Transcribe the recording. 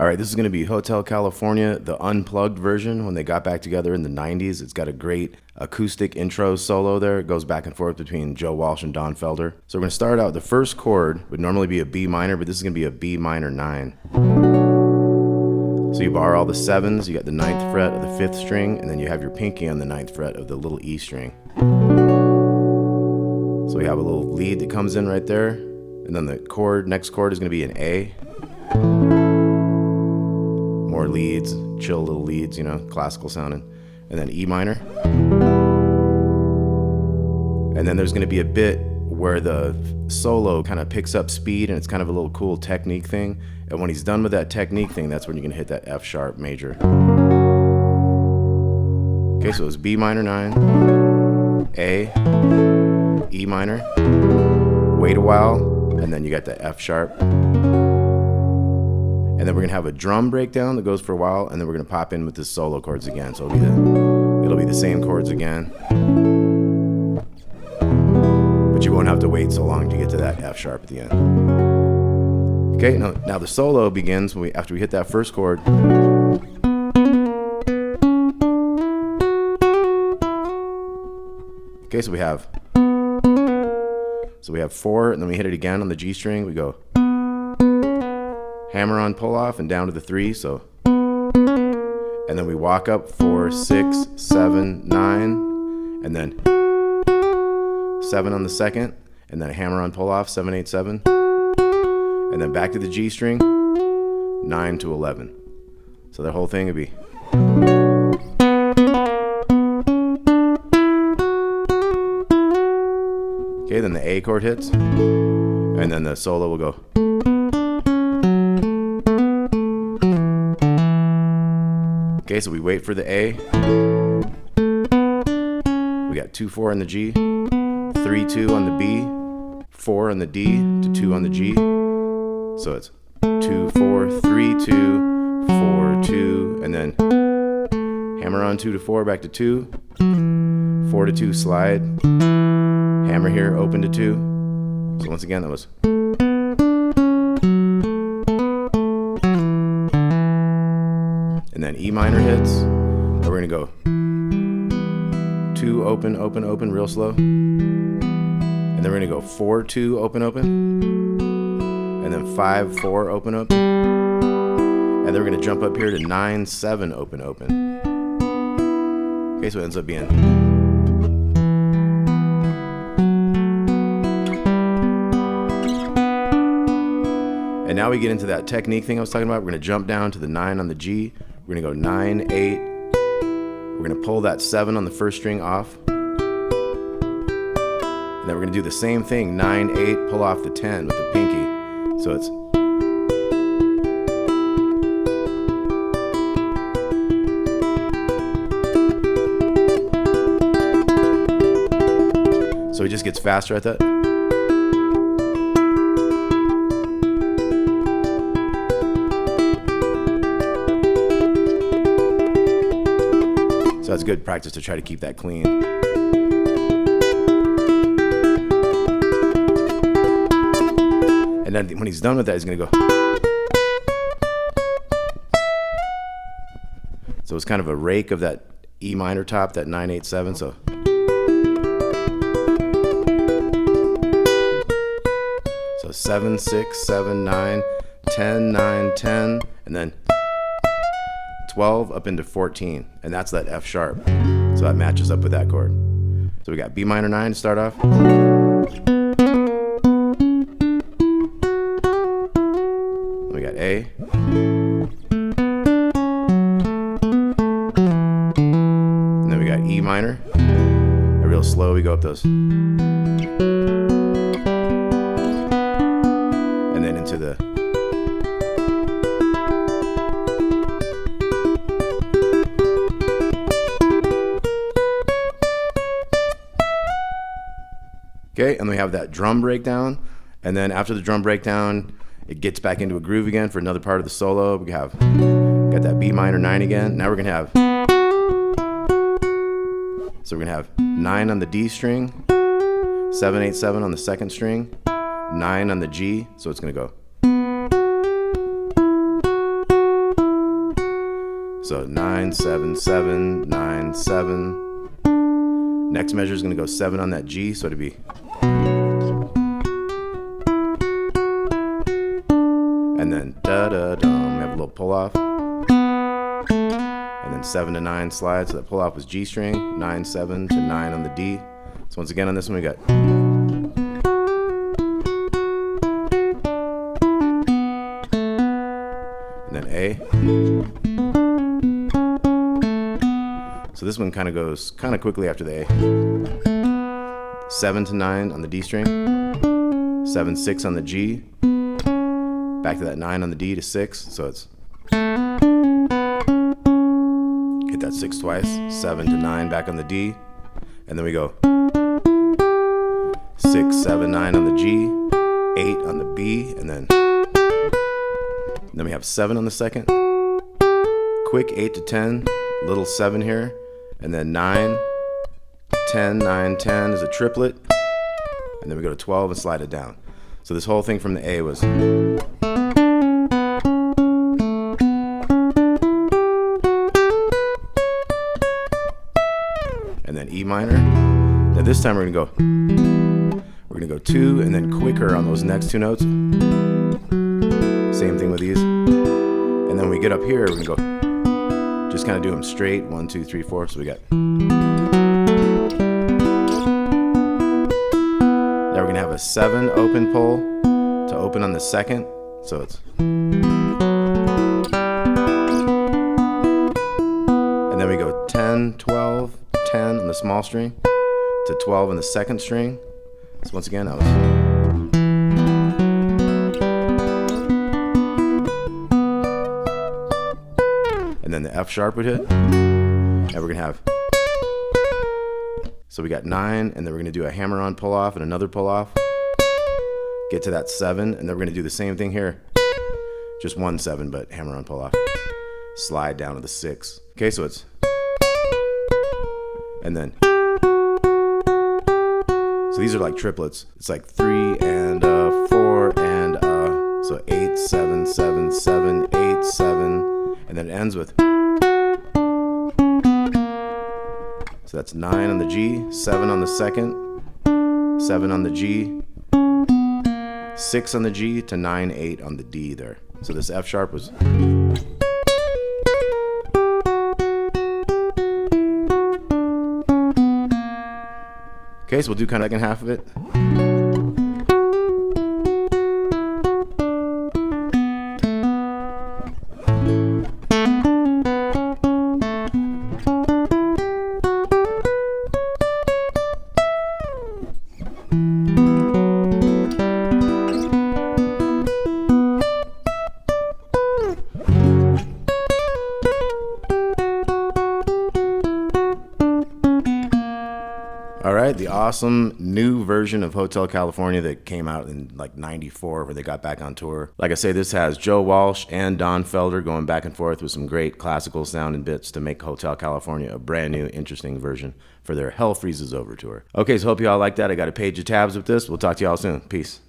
All right, this is going to be Hotel California, the Unplugged version when they got back together in the 90s. It's got a great acoustic intro solo there. It goes back and forth between Joe Walsh and Don Felder. So we're going to start out, the first chord would normally be a B minor, but this is going to be a B minor 9. So you bar all the 7s, you got the 9th fret of the 5th string, and then you have your pinky on the 9th fret of the little E string. So we have a little lead that comes in right there, and then the next chord is going to be an A. More leads, chill little leads, you know, classical sounding. And then E minor. And then there's going to be a bit where the solo kind of picks up speed, and it's kind of a little cool technique thing. And when he's done with that technique thing, that's when you're going to hit that F sharp major. Okay, so it's B minor 9, A, E minor, wait a while, and then you got the F sharp. And then we're gonna have a drum breakdown that goes for a while, and then we're gonna pop in with the solo chords again. So it'll be the same chords again. But you won't have to wait so long to get to that F sharp at the end. Okay, now the solo begins after we hit that first chord. Okay, so we have 4, and then we hit it again on the G string. We go hammer on pull off and down to the 3, so, and then we walk up 4, 6, 7, 9, and then 7 on the second, and then a hammer on pull off 7, 8, 7, and then back to the G string 9 to 11. So the whole thing would be. Okay, then the A chord hits, and then the solo will go. Okay, so we wait for the A. We got 2, 4 on the G, 3, 2 on the B, 4 on the D to 2 on the G. So it's 2, 4, 3, 2, 4, 2, and then hammer on 2 to 4, back to 2, 4 to 2, slide, hammer here, open to 2. So once again, that was. And then E minor hits, and we're gonna go 2, open, open, open, real slow. And then we're gonna go 4, 2, open, open. And then 5, 4, open, open. And then we're gonna jump up here to 9, 7, open, open. Okay, so it ends up being. And now we get into that technique thing I was talking about. We're gonna jump down to the 9 on the G. We're gonna go 9, 8. We're gonna pull that 7 on the first string off. And then we're gonna do the same thing, 9, 8, pull off the 10 with the pinky. So it's. So it just gets faster at that. So that's good practice to try to keep that clean. And then when he's done with that, he's gonna go. So it's kind of a rake of that E minor top, that 9, 8, 7. So. So 7, 6, 7, 9, 10, 9, 10, and then 12 up into 14, and that's that F sharp. So that matches up with that chord. So we got B minor 9 to start off. We got A. And then we got E minor. And real slow, we go up those. And then into the. Okay, and we have that drum breakdown, and then after the drum breakdown, it gets back into a groove again for another part of the solo. We got that B minor 9 again. Now we're gonna have, so we're gonna have 9 on the D string, 7, 8, 7 on the second string, 9 on the G, so it's gonna go. So 9, 7, 7, 9, 7. Next measure is going to go 7 on that G, so it'd be. And then da da dum. We have a little pull off. And then 7 to 9 slide. So that pull off was G string, 9, 7 to 9 on the D. So once again on this one we got. And then A. So this one kind of goes kind of quickly after the A. 7 to 9 on the D string, 7, 6 on the G, back to that 9 on the D to 6, so it's hit that 6 twice, 7 to 9 back on the D, and then we go 6, 7, 9 on the G, 8 on the B, and then we have 7 on the second, quick 8 to 10, little 7 here, and then 9, 10, 9, 10 is a triplet, and then we go to 12 and slide it down. So this whole thing from the A was. And then E minor. Now this time we're gonna go 2 and then quicker on those next 2 notes. Same thing with these. And then when we get up here, we're gonna go. Just kind of do them straight, 1, 2, 3, 4. So we got. Now we're gonna have a 7 open pull to open on the second. So it's. And then we go 10, 12, 10 on the small string to 12 on the second string. So once again, that was. And then the F sharp would hit, and we're gonna have. So we got 9, and then we're gonna do a hammer-on pull-off and another pull-off. Get to that 7, and then we're gonna do the same thing here. Just 1 7, but hammer-on pull-off. Slide down to the 6. Okay, so it's. And then. So these are like triplets. It's like 3 and 4 and so 8, 7, 7, 7, 8, 7. And then it ends with. So that's 9 on the G, 7 on the second, 7 on the G, 6 on the G to 9, 8 on the D there. So this F sharp was. Okay, so we'll do kind of second half of it. All right, the awesome new version of Hotel California that came out in like '94 where they got back on tour. Like I say, this has Joe Walsh and Don Felder going back and forth with some great classical sound and bits to make Hotel California a brand new, interesting version for their Hell Freezes Over tour. Okay, so hope you all like that. I got a page of tabs with this. We'll talk to you all soon. Peace.